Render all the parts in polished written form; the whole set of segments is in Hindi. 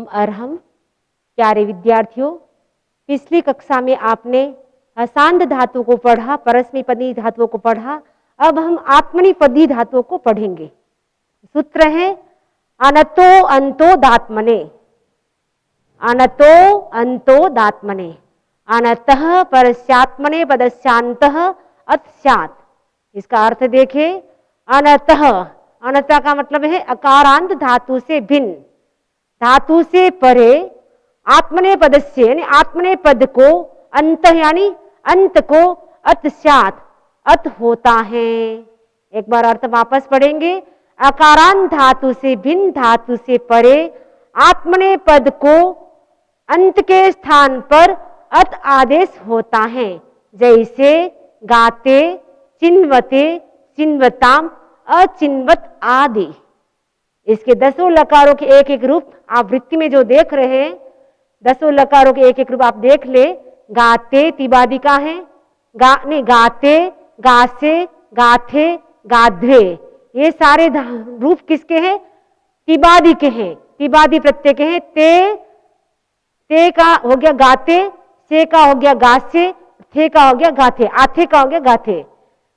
अरहम। प्यारे विद्यार्थियों, पिछली कक्षा में आपने हसांद धातु को पढ़ा, परस्मैपदी धातुओं को पढ़ा। अब हम आत्मनेपदी धातुओं को पढ़ेंगे। सूत्र है अनतो अंतो दात्मने, अनतो अंतो दात्मने, अनतः परस्यात्मने पदस्यांतः अत्स्यात्। इसका अर्थ देखें, अनतः, अनतः का मतलब है अकारांत धातु से भिन्न, धातु से परे, आत्मने पद से यानी आत्मने पद को, अंत यानी अंत को, अत्स्यात् अत होता है। एक बार अर्थ वापस पढ़ेंगे। अकारांत धातु से भिन्न, धातु से परे, आत्मने पद को अंत के स्थान पर अत आदेश होता है। जैसे गाते, चिन्वते, चिन्वताम, अचिन्वत आदि। इसके 10 लकारों के एक एक रूप आप वृत्ति में जो देख रहे हैं, 10 लकारों के एक एक रूप आप देख ले। गाते तिबादी का है, गाते, गासे, गाथे, गाध्वे, ये सारे रूप किसके हैं? तिबादी के हैं, तिबादी प्रत्यय के हैं। ते का हो गया गाते, से का हो गया गासे, थे का हो गया गाथे, आथे का हो गया गाथे।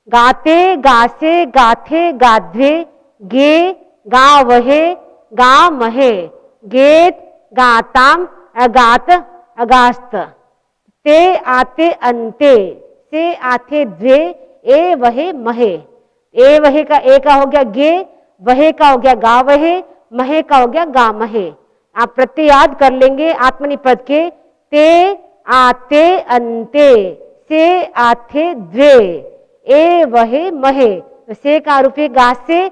गाते, गासे, गाथे, गाध्वे, गे, गावहे, गामहे, गेत, गाताम, अगात, अगास्त। ते आते अंते, से आथे द्वे, ए वहे महे। ए वहे का ए का हो गया गे, वहे का हो गया गावहे, महे का हो गया गामहे। आप प्रत्यय याद कर लेंगे आत्मनिपद के। ते आते अंते, से आथे द्वे, ए वहे महे। तो से का रूप है गासे,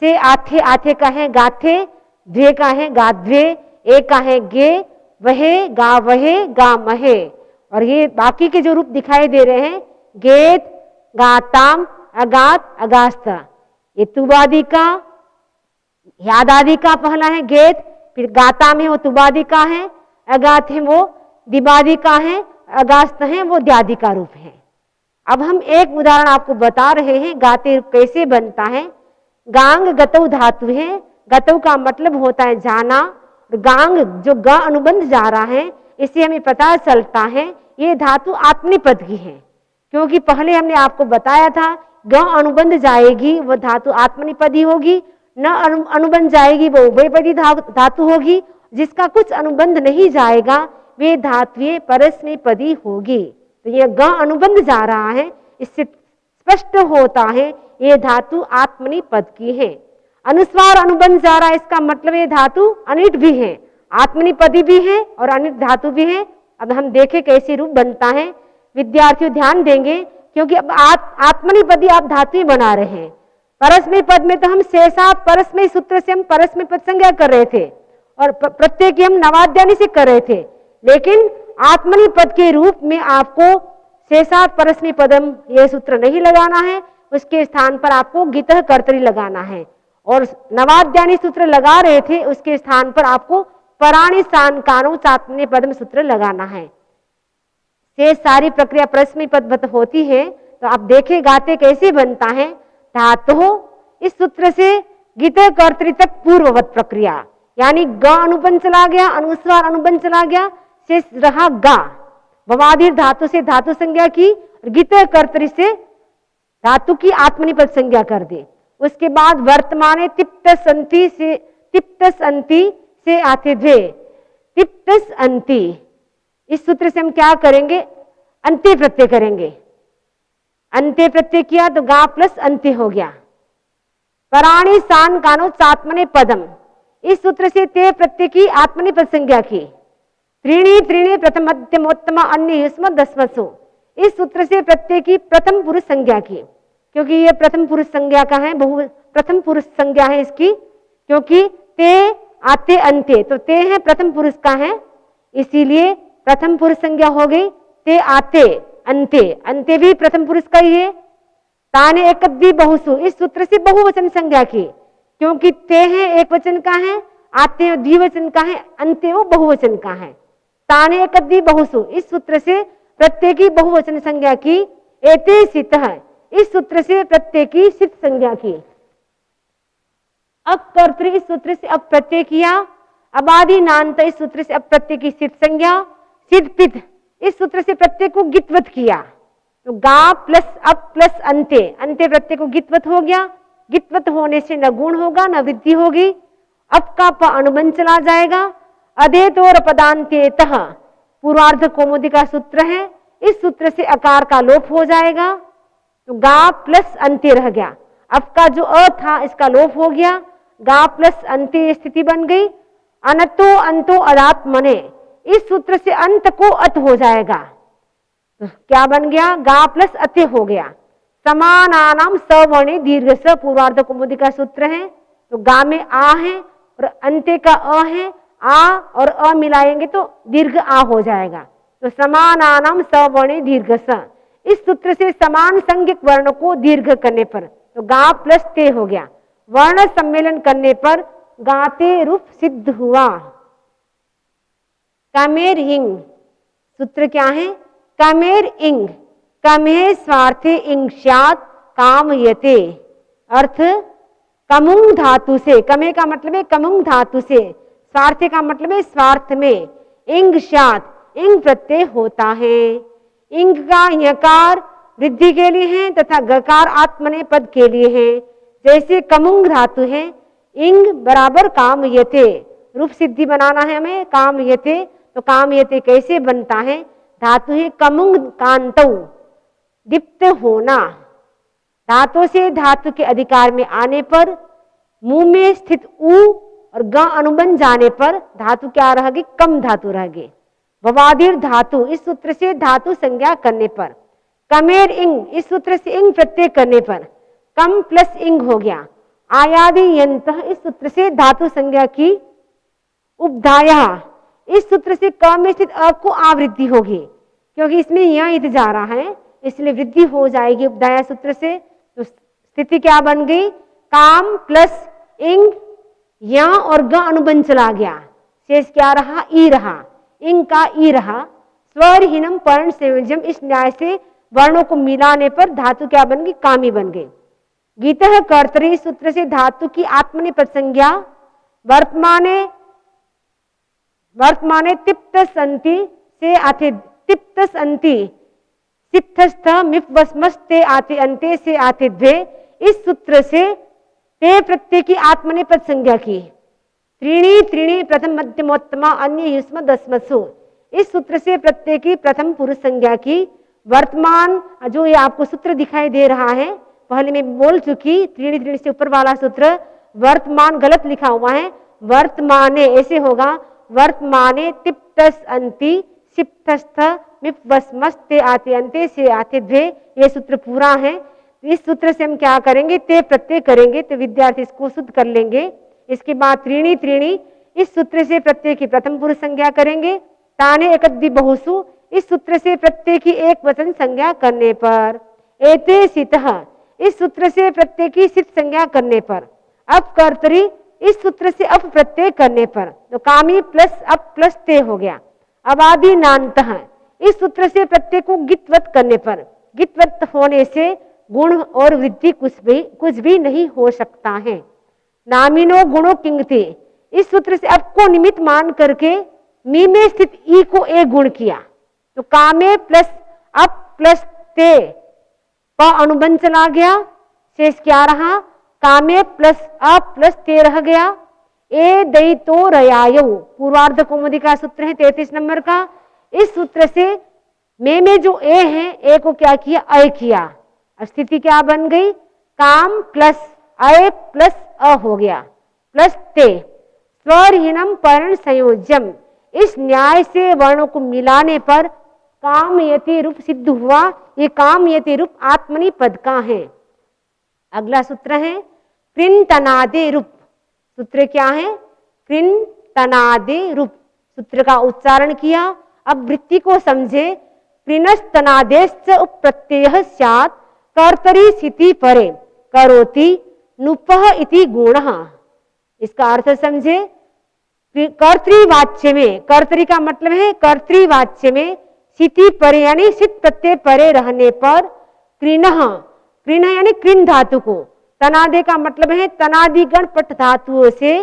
से आथे, आथे का है गाथे, द्वे का है गाध्वे, ए का है गे, वहे गावहे, गामहे। और ये बाकी के जो रूप दिखाई दे रहे हैं, गेत, गाताम, अगात, अगास्त, ये तुबादी का, यादादि का पहला है गेत, फिर गाताम है वो तुबादी का है, अगात है वो दिबादी का है, अगास्त है वो द्यादी का रूप है। अब हम एक उदाहरण आपको बता रहे हैं गाते रूप कैसे बनता है। गांग गतौ धातु है, गतौ का मतलब होता है जाना, गांग जो ग अनुबंध जा रहा है, इससे हमें पता चलता है ये धातु आत्मनेपद की है। क्योंकि पहले हमने आपको बताया था ग अनुबंध जाएगी वो धातु आत्मनेपदी होगी, न अनुबंध जाएगी वो उभयपदी धातु होगी, जिसका कुछ अनुबंध नहीं जाएगा वे धातुएं परस्मैपदी होगी। तो ये ग अनुबंध जा रहा है, इससे स्पष्ट होता है ये धातु आत्मनेपद की है। अनुस्वार अनुबंध जा रहा है, इसका मतलब ये धातु अनिट भी है, आत्मनेपदी भी है और अनिट धातु भी है। अब हम देखें कैसे रूप बनता है। विद्यार्थियों ध्यान देंगे, क्योंकि अब आत्मनेपदी आप धातुएं बना रहे हैं। परस्मय पद में तो हम शेषा परस्मय सूत्र से हम परस्मय पद संज्ञा कर रहे थे और प्रत्यय की हम नवाद्यानि से कर रहे थे, लेकिन आत्मनेपद के रूप में आपको शेषा परस्मय पदम यह सूत्र नहीं लगाना है, उसके स्थान पर आपको गितः कर्तरी लगाना है। और नवाद्यानि सूत्र लगा रहे थे, उसके स्थान पर आपको पराणी सांकानो चात्मने पदम सूत्र लगाना है। से सारी प्रक्रिया परस्मय पद होती है। तो आप देखें गाते कैसे बनता है। धातु इस सूत्र से गितः कर्तरी तक पूर्ववत प्रक्रिया, यानी ग अनुबंध चला गया, अनुस्वार अनुबंध चला गया, शेष रहा गा। भवादीर धातु से धातु संज्ञा की, गितः कर्तरी से धातु की आत्मनेपद संज्ञा कर दे। उसके बाद वर्तमाने तिप्तस अंति से आते द्वे, तिप्तस अंति। इस सूत्र से हम क्या करेंगे? अंत्य प्रत्यय करेंगे। अंत्य प्रत्यय किया तो गा प्लस अंत्य हो गया। पराणी सान कानो चात्मने पदम, इस सूत्र से ते प्रत्यय की आत्मनेपद संज्ञा की। त्रीणी त्रीणी प्रथम मध्यमोत्तम अन्य युष्म दस्मसु, इस सूत्र से प्रत्यय की प्रथम पुरुष संज्ञा की। क्योंकि ये प्रथम पुरुष संज्ञा का है, प्रथम पुरुष संज्ञा है इसकी, क्योंकि ते आते अंत्य, तो ते है प्रथम पुरुष का है, इसीलिए प्रथम पुरुष संज्ञा हो गई। ते आते अंत्य, अंत्य भी प्रथम पुरुष का ही है। ताने एकद्वि बहुसु, इस सूत्र से बहुवचन संज्ञा की, क्योंकि ते है एक वचन का है, आते द्विवचन का है, अंत्य वो बहुवचन का है। ताने एकद्वि बहुसु, इस सूत्र से प्रत्यय की बहुवचन संज्ञा की। एते सितः, इस सूत्र से प्रत्यय की सित संज्ञा की। अब कर्तृ, इस सूत्र से अब प्रत्यय किया। अबादि नान्त, इस सूत्र से अब प्रत्यय की सिद्ध संज्ञा, सिद्ध पित, इस सूत्र से प्रत्यय को गित्वत किया। तो गा प्लस अप प्लस अंत्य, अंत्य प्रत्यय को गित्वत हो गया। गित्वत होने से न गुण होगा न वृद्धि होगी। अप का प अनुबंध चला जाएगा। अधेतोर पदान्त्यतः पूर्वार्ध कौमुदी का सूत्र है, इस सूत्र से अकार का लोप हो जाएगा। तो गा प्लस अंत्य रह गया। अप का जो अ था इसका लोप हो गया, गा प्लस अंत्य स्थिति बन गई। अनतो अंतो अदात्मने, इस सूत्र से अंत को अत हो जाएगा। तो क्या बन गया? गा प्लस अत्य हो गया। समानानाम सवर्णे दीर्घ स पूर्वार्ध कौमुदी का सूत्र है। तो गा में आ है और अंत्य का अ है, आ और अ मिलाएंगे तो दीर्घ आ हो जाएगा। तो समानानाम सवर्णे दीर्घ स, इस सूत्र से समान संज्ञक वर्ण को दीर्घ करने पर तो गा प्लस ते हो गया। वर्ण सम्मेलन करने पर गाते रूप सिद्ध हुआ। कमेर इंग, सूत्र क्या है? कमेर इंग, कमे स्वार्थे इंग स्यात् कामयते। अर्थ कमुंग धातु से, कमे का मतलब है कमुंग धातु से, स्वार्थे का मतलब है स्वार्थ में, इंग स्यात्, इंग प्रत्यय होता है। इंग का यकार वृद्धि के लिए है तथा गकार आत्मने पद के लिए है। जैसे कमुंग धातु है, इंग बराबर कामयते, रूप सिद्धि बनाना है हमें कामयते। तो कामयते कैसे बनता है? धातु है कमुंग कांतौ, दीप्त होना। धातु से धातु के अधिकार में आने पर मुंह में स्थित उ और ग अनुबंध जाने पर धातु क्या रह गई? कम धातु रह गई। भवादीर धातु, इस सूत्र से धातु संज्ञा करने पर। कमेर इंग, इस सूत्र से इंग प्रत्यय करने पर कम प्लस इंग हो गया। आयादि यंत, इस सूत्र से धातु संज्ञा की। उपधाया, इस सूत्र से क में स्थित अ को आवृद्धि होगी क्योंकि इसमें यह इत जा रहा है, इसलिए वृद्धि हो जाएगी उपधाया सूत्र से। तो स्थिति क्या बन गई? काम प्लस इंग, या और ग अनुबंध चला गया, शेष क्या रहा? ई रहा, इंग का ई रहा। स्वरहीनम पर्ण संयोजम, इस न्याय से वर्णों को मिलाने पर धातु क्या बन गई? कामी बन गई। गीतः कर्तरी, सूत्र से धातु की आत्मनेपद संज्ञा। वर्तमाने तिप्त संति से आते तिप्त संति, सिप्तस्थ मिप्वस्मस्ते आते अंते से आते द्वे, इस सूत्र से ते प्रत्यय की आत्मनेपद संज्ञा की। त्रीणी त्रीणी प्रथम मध्यमोत्तमा अन्य युष्म दस्मसु, इस सूत्र से प्रत्यय की प्रथम पुरुष संज्ञा की। वर्तमान, जो ये आपको सूत्र दिखाई दे रहा है, पहले मैं बोल चुकी, त्रीणी त्रीणी से ऊपर वाला सूत्र वर्तमान गलत लिखा हुआ है, वर्तमाने ऐसे होगा। वर्तमाने तिप्तस अंति सिप्तस्थ मिप्वस्मस्ते आते अंते से आते द्वे, ये सूत्र पूरा है। इस सूत्र से हम क्या करेंगे? ते प्रत्यय करेंगे तो विद्यार्थी इसको शुद्ध कर लेंगे। इसके बाद त्रीणी त्रीणी, इस सूत्र से प्रत्यय की प्रथम पुरुष संज्ञा करेंगे। ताने एकद्वि बहुसु, इस सूत्र से प्रत्यय की एक वचन संज्ञा करने पर। एते सितः, इस सूत्र से प्रत्यय की सित संज्ञा करने पर। अब कर्तरी, इस सूत्र से अप प्रत्यय करने पर तो कामी प्लस अप प्लस ते हो गया। अबादि नान्तः, इस सूत्र से प्रत्यय को गित्वत करने पर, गित्वत होने से गुण और वृद्धि कुछ भी नहीं हो सकता है। नामिनो गुणो किंगते, इस सूत्र से अप को निमित्त मान करके मी में स्थित ई को एक गुण किया तो कामे प्लस अप प्लस ते, प अनुबंध चला गया, शेष क्या रहा? कामे प्लस अप प्लस ते रह गया। ए दैतो रयायो, पूर्वार्ध कौमुदी का सूत्र है 33 नंबर का। इस सूत्र से में जो ए है, ए को क्या किया? अय किया। स्थिति क्या बन गई? काम प्लस अय प्लस अ हो गया प्लस ते। स्वरहीनम पर्ण संयोजम, इस न्याय से वर्णों को मिलाने पर कामयति रूप सिद्ध हुआ। ये कामयति रूप आत्मनि पद का है। अगला सूत्र है कृन तनादे रूप। सूत्र क्या है? कृन तनादे रूप। सूत्र का उच्चारण किया। अब वृत्ति को समझे। कृनस् तनादेश्च उपप्रत्ययः स्यात् कर्तरि स्थिति परे करोति नुपः इति गुणः। इसका अर्थ समझे। कर्तृवाच्य में, कर्तरी का मतलब है कर्तृवाच्य में स्थिति परे यानी सित प्रत्यय परे रहने पर कृणः, कृण यानी कृण धातु को, तनादे का मतलब है तनादिगण पट धातुओं से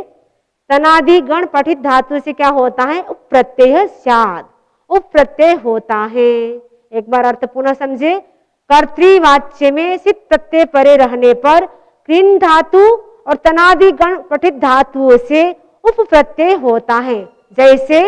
तनादि गण पठित धातु से क्या होता है? उप प्रत्यय स्याद, उप प्रत्यय होता है। एक बार अर्थ पुनः समझे। कर्तृवाच्य में सित प्रत्यय परे रहने पर कृन धातु और तनादि गण पठित धातुओं से उप प्रत्यय होता है। जैसे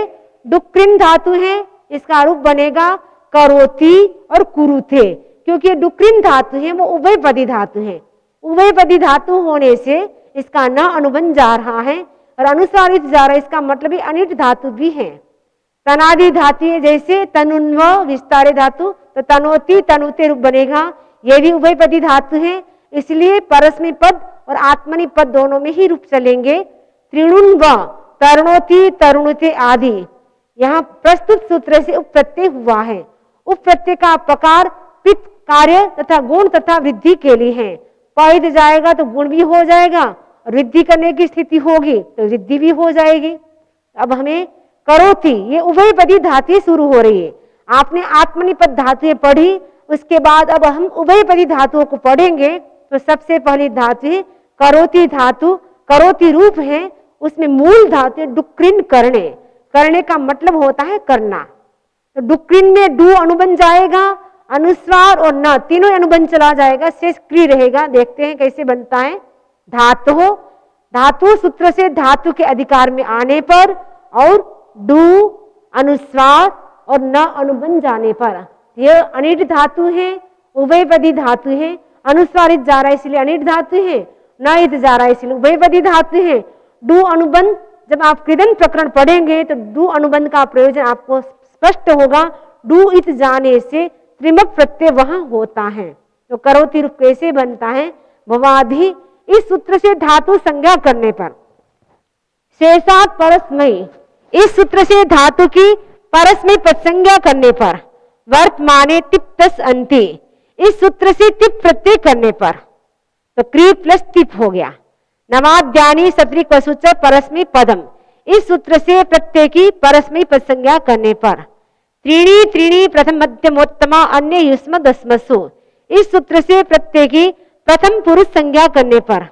डुक्रिन धातु है, इसका रूप बनेगा करोति और कुरुथे, क्योंकि डुक्रिन धातु है वो उभयपदी धातु है। उभयपदी धातु होने से इसका न अनुबंध जा रहा है और अनुस्वारित जा रहा है, इसका मतलब ही अनिट धातु भी है। तनादि धातु है, जैसे तनुन्व विस्तारे धातु, तो तनोति तनुते रूप बनेगा, ये भी उभयपदी धातु है, इसलिए परस्मै पद और आत्मनि पद दोनों में ही रूप चलेंगे। त्रिणुन्व तरुणोति तरुणुते आदि, यहाँ प्रस्तुत सूत्र से उप प्रत्यय हुआ है। उप प्रत्यय का प्रकार पित कार्य तथा गुण तथा वृद्धि के लिए है। पैद जाएगा तो गुण भी हो जाएगा और वृद्धि करने की स्थिति होगी तो वृद्धि भी हो जाएगी। अब हमें करोति, ये उभयपदी धातु शुरू हो रही है। आपने आत्मनिपद धातुएं पढ़ी, उसके बाद अब हम उभयपदी धातुओं को पढ़ेंगे। तो सबसे पहली धातु है करोति धातु, करोति रूप है, उसमें मूल धातु डुक्रिन करने, करने का मतलब होता है करना। तो डुक्रिन में डू अनुबंध जाएगा, अनुस्वार और न तीनों अनुबंध चला जाएगा, शेष क्री रहेगा। देखते हैं कैसे बनता है। धातु, धातु सूत्र से धातु के अधिकार में आने पर और डू अनुस्वार और न अनुबंध जाने पर, यह अनिट धातु है, उभयपदी धातु है। अनुस्वारित जा रहा है इसलिए अनिट धातु है, न इत जा रहा है इसलिए उभयपदी धातु है। डू अनुबंध, जब आप कृदन प्रकरण पढ़ेंगे तो डू अनुबंध का प्रयोजन आपको स्पष्ट होगा। डू इत जाने से त्रिमक प्रत्यय वहां होता है। तो करोति रूप कैसे बनता है? भवादि, इस सूत्र से धातु संज्ञा करने पर शेषात परस्मयी, इस सूत्र से धातु की परस्मयी पद संज्ञा करने पर वर्तमाने टिप प्लस अंति, इस सूत्र से टिप प्रत्यय करने पर तो क्री प्लस टिप हो गया। नवाद्यानि सत्रिक वसुच परस्मयी पदम, इस सूत्र से प्रत्यय की परस्मयी पद संज्ञा करने पर त्रीणी त्रीणी प्रथम मध्यमोत्तमा अन्य युष्म दस्मसु, इस सूत्र से प्रत्यय की प्रथम पुरुष संज्ञा करने पर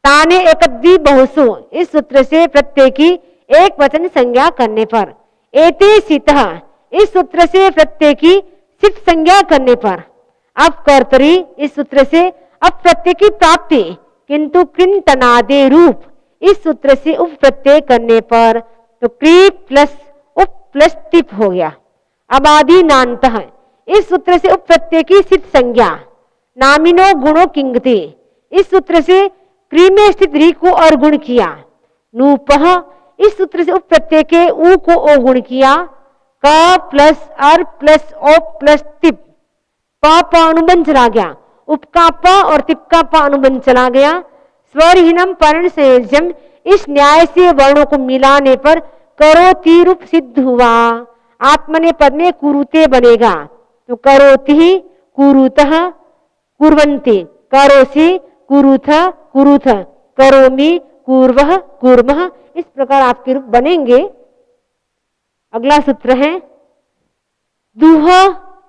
ताने एकद्वि बहुसु, इस सूत्र से प्रत्यय की एक वचन संज्ञा करने पर एते सितः, इस सूत्र से प्रत्यय की सित संज्ञा करने पर अपकर्तरी, इस सूत्र से अप प्रत्यय की प्राप्ति किंतु कृन तनादे रूप, इस सूत्र से उप प्रत्यय करने पर तो क्री प्लस उप प्लस टिप हो गया। अबादि नान्तः, इस सूत्र से उप प्रत्यय की सित संज्ञा नामिनो गुणो किंगति, इस सूत्र से क्री में स्थित री को और गुण किया। नूपः, इस सूत्र से उप प्रत्यय के ऊ को ओ गुण किया। क प्लस अर प्लस ओ प्लस टिप, प अनुबंध चला गया, उप का प और तिप का प अनुबंध चला गया। स्वरहीनम पर्ण संयोजम, इस न्याय से वर्णों को मिलाने पर करोति रूप सिद्ध हुआ। आत्मने पद में कुरुते बनेगा तो करोति कुरुतः कुर्वन्ति, करोसि कुरुथ कुरुथ, करोमि कुर्वः कुर्मः, इस प्रकार आपके रूप बनेंगे। अगला सूत्र है दुह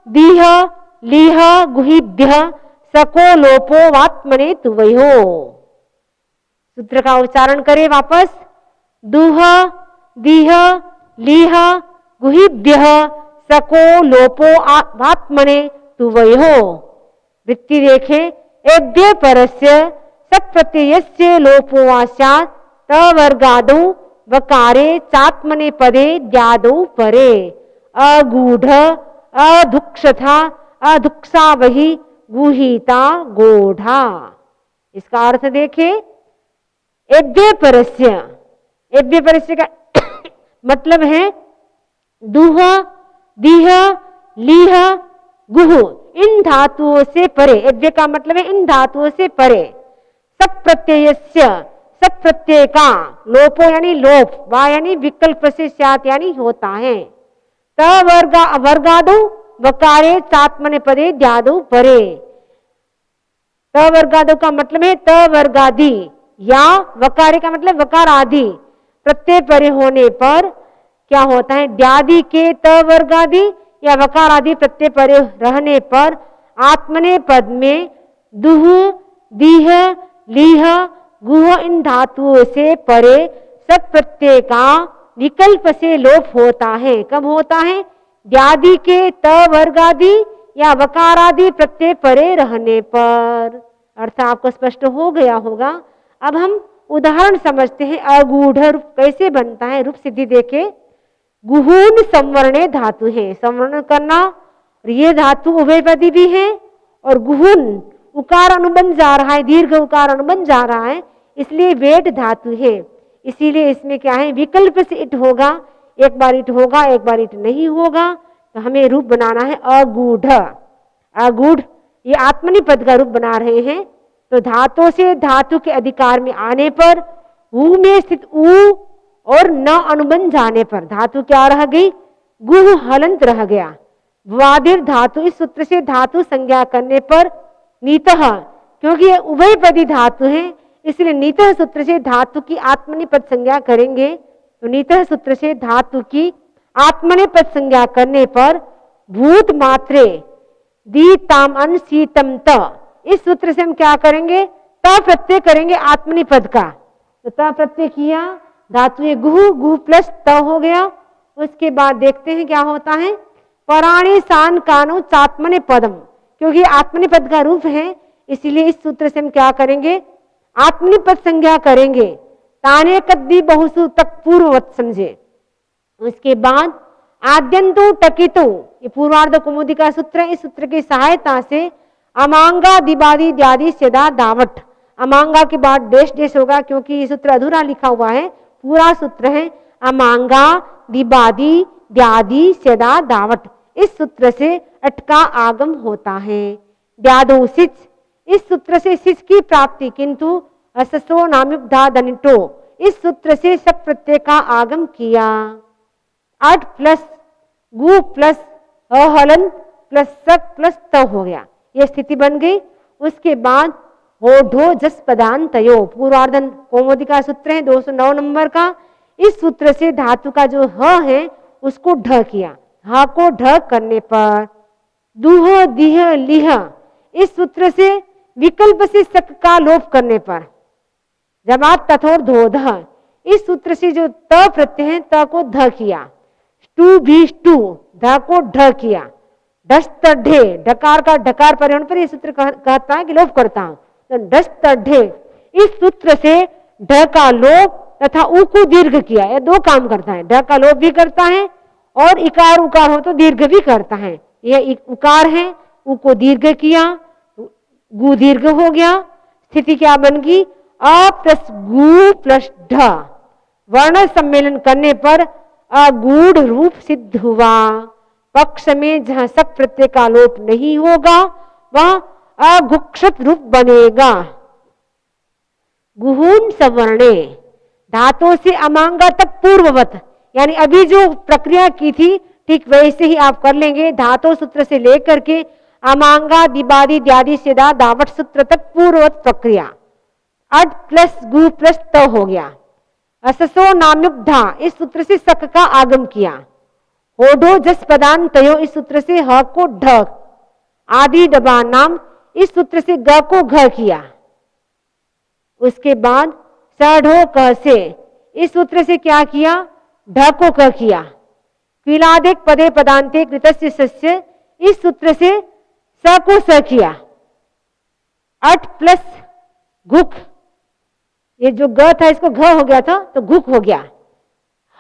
दीह लीह गुहिभ्य सको लोपो वात्मने तुवयो। सूत्र का उच्चारण करें वापस। दुह दीह लीह गुहिभ्य सको लोपो वात्मने तुवयो। वृत्ति देखें। एभ्य परस्य सक प्रत्ययस्य लोपो वास्यात् तवर्गादौ वकारे चात्मने पदे द्यादौ परे अगूढ़ अधुक्षथा अधुक्षा वही गुहिता गोढ़ा। इसका अर्थ देखें। एभ्य परस्य, एभ्य परस्य का मतलब है दुह दीह लीह गुह, इन धातुओं से परे। एभ्य का मतलब है इन धातुओं से परे। सक प्रत्ययस्य, सक प्रत्यय का लोपो यानी लोप, वा यानी विकल्प से स्यात् यानी होता है। त वर्गादौ वकारे चात्मने पदे द्यादौ परे। त वर्गादौ का मतलब है त वर्गादि, या वकारे का मतलब वकार आदि प्रत्यय परे होने पर क्या होता है? द्यादि के त वर्गादि या वकार आदि प्रत्यय परे रहने पर आत्मने पद में दुह दीह लीह गुह इन धातुओं से परे सक प्रत्यय का विकल्प से लोप होता है। कब होता है? व्याधि के त वर्ग आदि या वकार आदि प्रत्यय परे रहने पर। अर्थ आपको स्पष्ट हो गया होगा। अब हम उदाहरण समझते हैं। अगूढ़ रूप कैसे बनता है? रूप सिद्धि देखे। गुहून संवरणे धातु है, संवरण करना। ये धातु उभयपदी भी है और गुहून उकार अनुबंध जा रहा है, दीर्घ उकार अनुबंध जा रहा है, इसलिए वेट धातु है। इसीलिए इसमें क्या है? विकल्प से इट होगा, एक बार इट होगा एक बार इट नहीं होगा। तो हमें रूप बनाना है अगूढ़। अगूढ़ ये आत्मनिपद का रूप बना रहे हैं। तो धातु से धातु के अधिकार में आने पर ऊ में स्थित ऊ और न अनुबंध जाने पर धातु क्या रह गई? गुह हलंत रह गया। वादिर धातु, इस सूत्र से धातु संज्ञा करने पर नीतः, क्योंकि ये उभयपदी धातु है इसलिए नीतः सूत्र से धातु की आत्मनिपद संज्ञा करेंगे। तो नीतः सूत्र से धातु की आत्मनिपद संज्ञा करने पर भूत मात्रे दी ताम अन सीतम त, इस सूत्र से हम क्या करेंगे? त प्रत्यय करेंगे आत्मनिपद का। तो त प्रत्यय किया, धातु ये गुह, गुह प्लस त हो गया। उसके बाद देखते हैं क्या होता है। पराणी सान कानु चात्मने पदम, क्योंकि आत्मनिपद का रूप है इसलिए इस सूत्र से हम क्या करेंगे? आत्मनिपद संज्ञा करेंगे। ताने कद्दी बहुसु तक पूर्ववत समझे। उसके बाद आद्यंतु टकितु, ये पूर्वार्ध कौमुदी का सूत्र है। इस सूत्र की सहायता से अमांगा दिबादी द्यादि सदा दावट, अमांगा के बाद डेश डेश होगा क्योंकि ये सूत्र अधूरा लिखा हुआ है। पूरा सूत्र है अमांगा दिबादी द्यादि सदा दावट। इस सूत्र से अटका आगम होता है। द्यादो सिच, इस सूत्र से सिच की प्राप्ति, किंतु अससो नामयुक्ता दनिटो, इस सूत्र से सब प्रत्यय का आगम किया। अट प्लस गु प्लस अहलन प्लस सक प्लस त हो गया, यह स्थिति बन गई। उसके बाद होढो जस पदांतयो, पूर्वार्धन कौमुदी का सूत्र है 209 नंबर का। इस सूत्र से धातु का जो ह है उसको ढ किया। ह को ढ करने पर दुह दिह लिह, इस सूत्र से विकल्प से सक का लोप करने पर जमात तथोर धोध, इस सूत्र से जो त प्रत्यय है त को ध किया। टू भी टू, ध को ढ किया। डस्त ढे, ढकार का ढकार परिवहन पर यह सूत्र कहता है कि लोप करता हूं। तो डस्त ढे, इस सूत्र से ढ का लोप तथा उ को दीर्घ किया। यह दो काम करता है, ढ का लोप भी करता है और इकार उकार हो तो दीर्घ भी करता है। यह उकार है, उ को दीर्घ किया, गु दीर्घ हो गया। स्थिति क्या बन गई? अ प्लस गु प्लस ढ, वर्ण सम्मेलन करने पर अगूढ़ रूप सिद्ध हुआ। पक्ष में जहां सक प्रत्यय का लोप नहीं होगा वह अघुक्षत रूप बनेगा। गुहून सवर्णे, धातु से अमांगा तक पूर्ववत, यानी अभी जो प्रक्रिया की थी ठीक वैसे ही आप कर लेंगे। धातु सूत्र से लेकर के अमांगा दिबादी द्यादि सेदा दावट सूत्र तक पूर्ववत प्रक्रिया। अट प्लस गु प्लस त हो गया। अससो नामयुक्धा, इस सूत्र से सक का आगम किया। होढो जस पदांतयो, इस सूत्र से ह को ढ। आदि डबा नाम, इस सूत्र से ग को घ किया। उसके बाद सढ़ो क से, इस सूत्र से क्या किया? ढ को क किया। क्विलादिक पदे पदांते कृतस्य सस्य, इस सूत्र से स को स किया। अट प्लस घुक, ये जो ग था इसको घ हो गया था तो घुक हो गया।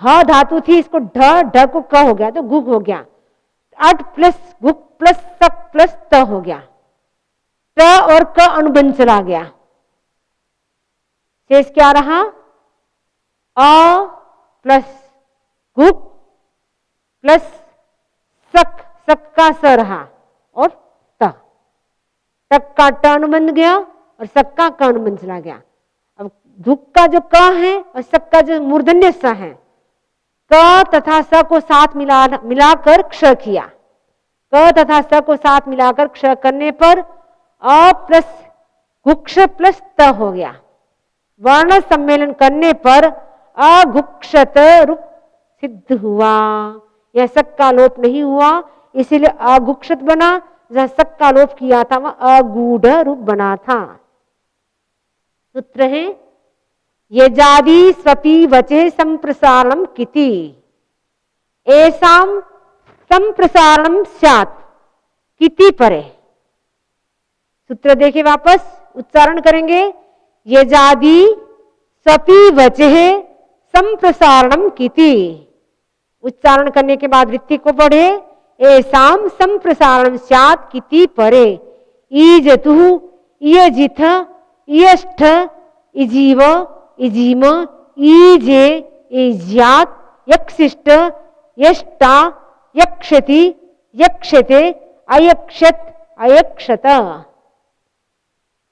ह धातु थी, इसको ढ, ढ को क हो गया तो घुक हो गया। अट प्लस घुक प्लस सक प्लस त हो गया। त और क अनुबंध चला गया। शेष क्या रहा? अ प्लस घुक प्लस सक, सक का स रहा और त, तक का ट अनुबंध गया और सक का क अनुबंध चला गया। अब धुक का जो क है और सक का जो मूर्धन्य स है, क तथा स को साथ मिलाकर क्ष किया। क तथा स को साथ मिलाकर क्ष करने पर अ प्लस घुक्ष प्लस त हो गया। वर्ण सम्मेलन करने पर अघुक्षत रूप सिद्ध हुआ। यह सक का लोप नहीं हुआ इसीलिए अघुक्षत बना। जहां सक का लोप किया था वह अगूढ़ रूप बना था। सूत्र है यजादि स्वपि वचे संप्रसारणम किति एसाम संप्रसारणम स्यात् किति परे। सूत्र देखे वापस, उच्चारण करेंगे। यजादि स्वपि वचे संप्रसारणम किति, उच्चारण करने के बाद वृत्ति को पढ़े। एसाम संप्रसारण स्यात् किति परे। ईजतु इयजिथ इयष्ठ इजीव इजीम ईजे इज्यात् यक्षिष्ट यष्टा यक्षति यक्षते अयक्षत अयक्षत।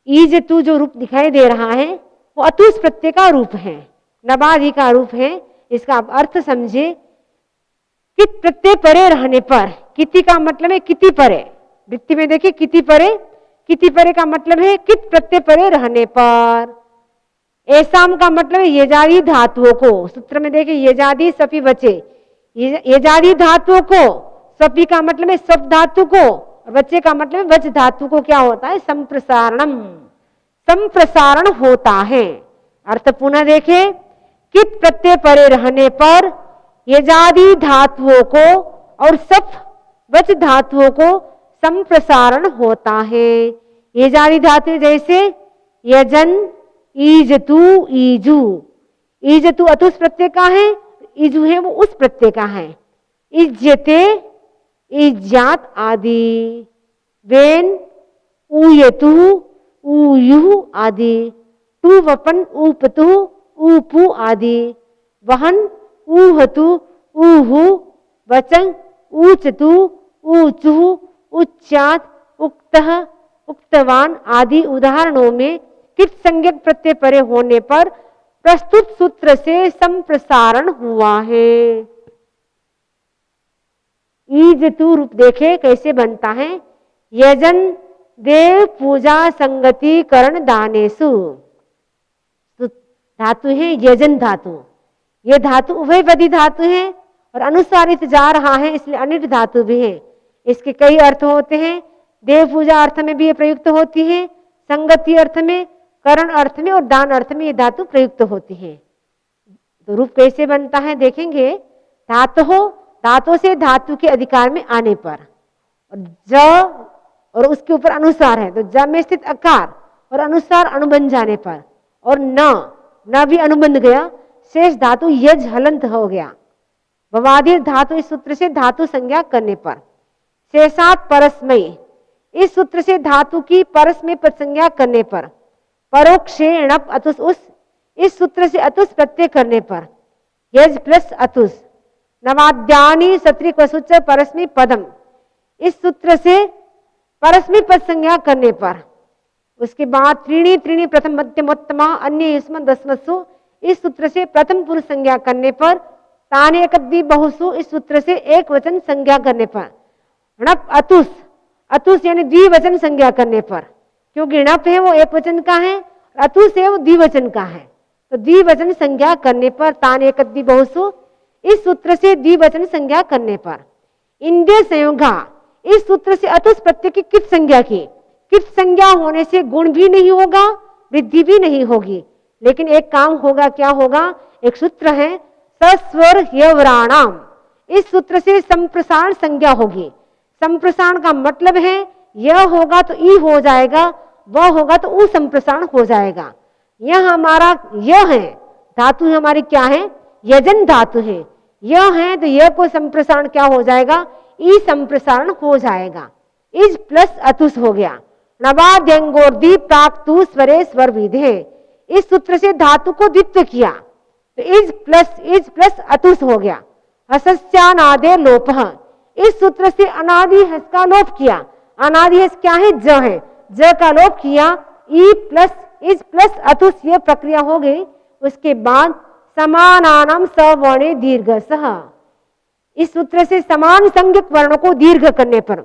ईजतु जो रूप दिखाई दे रहा है वो अतुस प्रत्यय का रूप है, नबादि का रूप है। इसका आप अर्थ समझे। कित प्रत्यय परे रहने पर, किति का मतलब है किति परे। वृत्ति में देखिए किति परे, किति परे का मतलब है कित प्रत्यय परे रहने पर। एसाम का मतलब है यजादि धातुओं को। सूत्र में देखिए यजादि स्वपि वचे, यजादि धातुओं को, स्वपि का मतलब है स्वप धातु को, वचे का मतलब है वच धातु को क्या होता है, संप्रसारणम, संप्रसारण होता है। अर्थ पुनः देखे, कित प्रत्यय परे रहने पर यजादि धातुओं को और सफ वच धातुओं को संप्रसारण होता है। यजादि धातु जैसे यजन ईजतु ईजु, ईजतु अतुस प्रत्यय का है, ईजु है वो उस प्रत्यय का है। इज्यते इज्यात आदि, वेन ऊयतु ऊयु आदि, टू वपन ऊपतु ऊपु आदि, वहन ऊहतु ऊहु, वचन ऊचतु ऊचु उच्चात उक्तः उक्तवान आदि उदाहरणों में कित संज्ञक प्रत्यय परे होने पर प्रस्तुत सूत्र से संप्रसारण हुआ है। ईजतु रूप देखे कैसे बनता है। यजन देव पूजा संगति करण दानेसु, धातु है यजन धातु। ये धातु उभयपदी धातु है और अनुसारित जा रहा है, इसलिए अनिट धातु भी है। इसके कई अर्थ होते हैं। देव पूजा अर्थ में भी ये प्रयुक्त होती है, संगति अर्थ में, करण अर्थ में और दान अर्थ में ये धातु प्रयुक्त होती है। तो रूप कैसे बनता है देखेंगे। धातु हो, धातु से धातु के अधिकार में आने पर, और ज और उसके ऊपर अनुसार है तो ज में स्थित अकार और अनुसार अनुबंध जाने पर, और न भी अनुबंध गया, शेष धातु यज हलंत हो गया। भवादि धातु इस सूत्र से धातु संज्ञा करने पर। शेषात परस्मयी, इस सूत्र से धातु की परस्मय पद संज्ञा करने पर। परोक्षे णप अतुस उस, इस सूत्र से अतुस प्रत्यय करने पर। यज प्लस अतुस। नवाद्यानि सत्रिक वसुच परस्मय पदम, इस सूत्र से परस्मय पद संज्ञा करने पर। उसके बाद त्रीणी त्रीणी प्रथम मध्यमोत्तमा अन्य युष्म दशमसु, इस सूत्र से प्रथम पुरुष संज्ञा करने पर। ताने एकद्वि बहुसु, इस सूत्र से एक वचन संज्ञा करने पर। णप अतुस, अतुस यानी द्विवचन संज्ञा करने पर, क्योंकि णप है वो एक वचन का है, अतुस है वो द्विवचन का है, तो द्विवचन संज्ञा करने पर। ताने एकद्वि बहुसु, इस सूत्र से द्विवचन संज्ञा करने पर। इंद्रिय संयोगा, इस सूत्र से अतुस प्रत्यय की कित संज्ञा की। कित संज्ञा होने से गुण भी नहीं होगा, वृद्धि भी नहीं होगी, लेकिन एक काम होगा। क्या होगा, एक सूत्र है सस्वर यवराणाम, इस सूत्र से संप्रसारण संज्ञा होगी। संप्रसारण का मतलब है यह होगा तो ई हो जाएगा, वह होगा तो उ संप्रसारण हो जाएगा। यह हमारा यह है धातु हमारी क्या है, यजन धातु है। यह है तो यह को संप्रसारण क्या हो जाएगा, ई संप्रसारण हो जाएगा। इज प्लस अतुस हो गया। नवाद्यंगोर्दी प्राक्तु स्वरे स्वर विधे, इस सूत्र से धातु को द्वित्व किया तो इज प्लस अतुस हो गया। हसस्यानादे लोपः, इस सूत्र से अनादि हस का लोप किया। अनादि हस क्या है, ज है, ज का लोप किया। ई प्लस इज प्लस अतुस, ये प्रक्रिया हो गई। उसके बाद समानानाम सवर्णे दीर्घसः, इस सूत्र से समान संज्ञक वर्णों को दीर्घ करने पर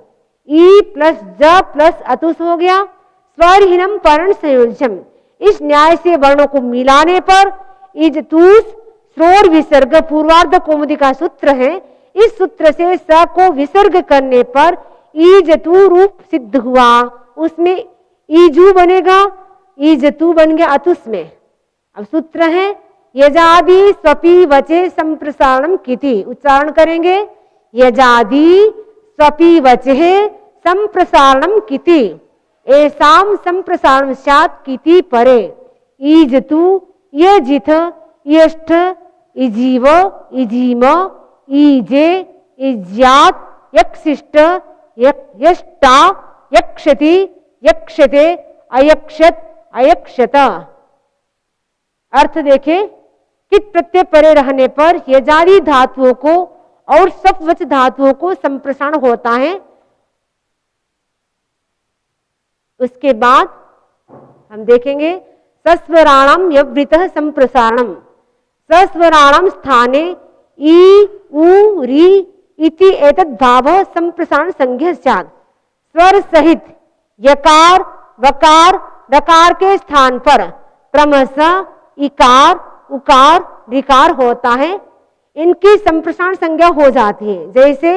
ई प्लस ज प्लस अतुस हो गया। स्वरहीनम पर्ण संयोजम, इस न्याय से वर्णों को मिलाने पर इज तूस श्रोर विसर्ग पूर्वार्ध कौमुदी का सूत्र है। इस सूत्र से स को विसर्ग करने पर ईजतु रूप सिद्ध हुआ। उसमें ईजू बनेगा, ईजतु बन गया अतुस में। अब सूत्र है यजादि स्वपि वचे संप्रसारणम किति, उच्चारण करेंगे यजादि स्वपि वचे संप्रसारणम किति, एसाम संप्रसारण स्यात् किति परे, ईजतु यजिथ यष्ठ इजीव इजीम ईजे इज्यात् यक्षिष्ट यष्टा यक्षति यक्षते अयक्षत अयक्षत। अर्थ देखें, कित प्रत्यय परे रहने पर यजादि धातुओं को और सपवच धातुओं को संप्रसारण होता है। उसके बाद हम देखेंगे सस्वराणाम यवृतः संप्रसारणम, सस्वराणाम स्थाने ई उ री इति एतद् भावः संप्रसारण संज्ञा स्यात्। स्वर सहित यकार वकार डकार के स्थान पर क्रमशः इकार उकार ऋकार होता है, इनकी संप्रसारण संज्ञा हो जाती है। जैसे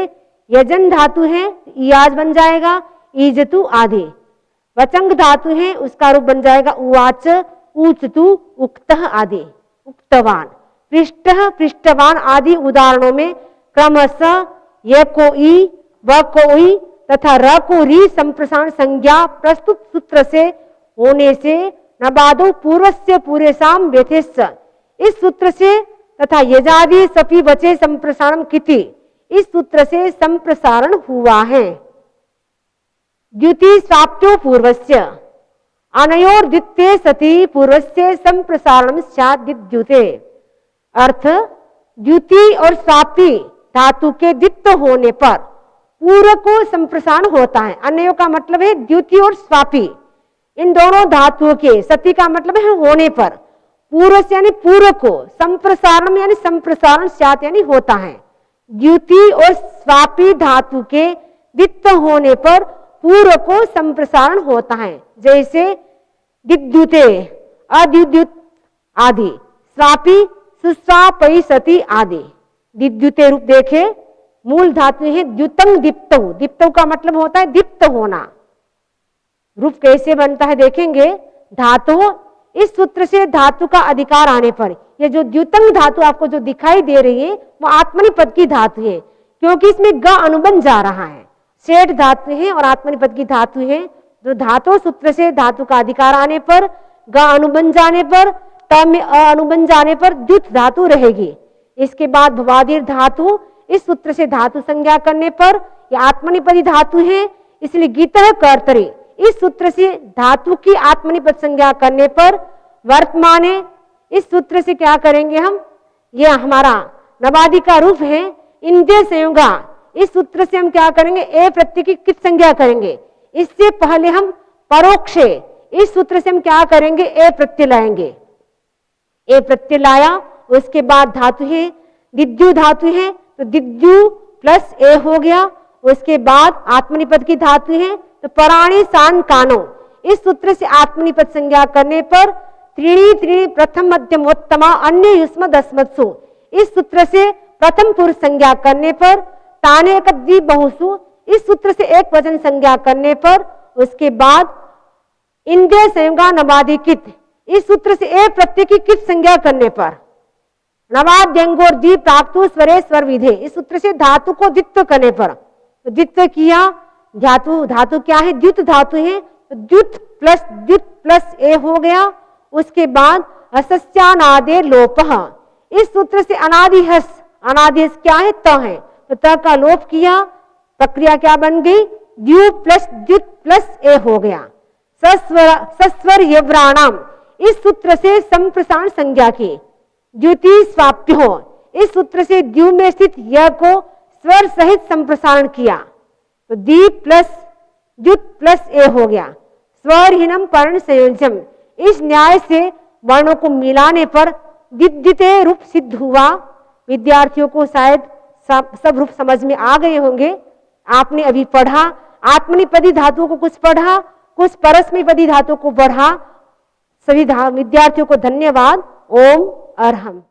यजन धातु है, इयाज बन जाएगा ईजतु आदि। वचंग धातु है, उसका रूप बन जाएगा उवाच ऊचतु उक्तः आदि, उक्तवान। पृष्ठः पृष्ठवान आदि उदाहरणों में क्रमशः य को ई व को ई तथा र को री संप्रसारण संज्ञा प्रस्तुत सूत्र से होने से नबादो पूर्वस्य पूरेसाम व्यथेश्च, इस सूत्र से तथा यजादि सपि वचे संप्रसारण किति, इस सूत्र से संप्रसारण हुआ है। द्युति स्वाप्तो पूर्वस्य अनयोर द्वितीय सति पूर्वस्य संप्रसारण स्यात् द्युते। अर्थ, द्युति और स्वापी धातु के द्वित्व होने पर पूर्व को संप्रसारण होता है। अन्यों का मतलब है द्युति और स्वापी, इन दोनों धातुओं के सति का मतलब है होने पर, पूर्व से यानी पूर्व को, संप्रसारण यानी संप्रसारण स्यात् यानी होता है। द्युति और स्वापी धातु के द्वित्व होने पर पूर्व को संप्रसारण होता है। जैसे दिद्युते अद्युत आदि, स्वापी सुस्वापयि सति आदि। दिद्युते रूप देखे, मूल धातु है द्युतंग दीप्तौ, दीप्तौ का मतलब होता है दीप्त होना। रूप कैसे बनता है देखेंगे। धातु, इस सूत्र से धातु का अधिकार आने पर ये जो द्युतंग धातु आपको जो दिखाई दे रही है वो आत्मनिपद की धातु है, क्योंकि इसमें ग अनुबंध जा रहा है। सेठ धातु है और आत्मनिपद की धातु है। जो धातु सूत्र से धातु का अधिकार आने पर, ग अनुबंध जाने पर, त में अ अनुबंध जाने पर द्युत धातु रहेगी। इसके बाद भवादीर धातु, इस सूत्र से धातु संज्ञा करने पर यह आत्मनिपदी धातु है, इसलिए गीतः कर्तरि, इस सूत्र से धातु की आत्मनिपद संज्ञा करने पर वर्तमाने, इस सूत्र से क्या करेंगे हम, यह हमारा नवादि का रूप है इंद्रिय संयोगा, इस सूत्र से हम क्या करेंगे ए प्रत्यय की कित संज्ञा करेंगे। इससे पहले हम परोक्षे, इस सूत्र से हम क्या करेंगे ए प्रत्यय लाएंगे। ए प्रत्यय लाया, उसके बाद धातु है दिद्यु धातु है, तो दिद्यु प्लस ए हो गया। उसके बाद आत्मनिपद की धातु है तो पराणी सान कानो, इस सूत्र से आत्मनिपद संज्ञा करने पर त्रीणी त्रीणी प्रथम मध्यमोत्तमा अन्य युष्मद् अस्मत्सु, इस सूत्र से प्रथम पुरुष संज्ञा करने पर ताने द्वि बहुसु, इस सूत्र से एक वचन संज्ञा करने पर, उसके बाद इंद्रिय संयोगा नवादि कित, इस सूत्र से एक प्रत्यय की कित संज्ञा करने पर नवाद्यंगोर दी प्राप्तु स्वरे स्वर विधे, इस सूत्र से धातु को द्वित्व करने पर, तो द्वित्व किया। धातु क्या है, द्युत धातु है, तो द्युत प्लस ए हो गया। उसके बाद हसस्यानादे लोपः, इस सूत्र से अनादि हस क्या है, त है, तो त का लोप किया। प्रक्रिया क्या बन गई, द्यु प्लस द्युत प्लस ए हो गया। सस्वर यव्राणाम, इस सूत्र से संप्रसारण संज्ञा की। द्युति स्वाप्यो, इस सूत्र से द्यु में स्थित य को स्वर सहित संप्रसारण किया, तो दी प्लस द्युत प्लस ए हो गया। स्वरहीनम पर्ण संयोजम, इस न्याय से वर्णों को मिलाने पर दिद्यते रूप सिद्ध हुआ। विद्यार्थियों को शायद सब रूप समझ में आ गए होंगे। आपने अभी पढ़ा, आत्मनिपदी धातुओं को कुछ पढ़ा, कुछ परस्मैपदी धातुओं को पढ़ा। सभी विद्यार्थियों को धन्यवाद। ओम अरहम।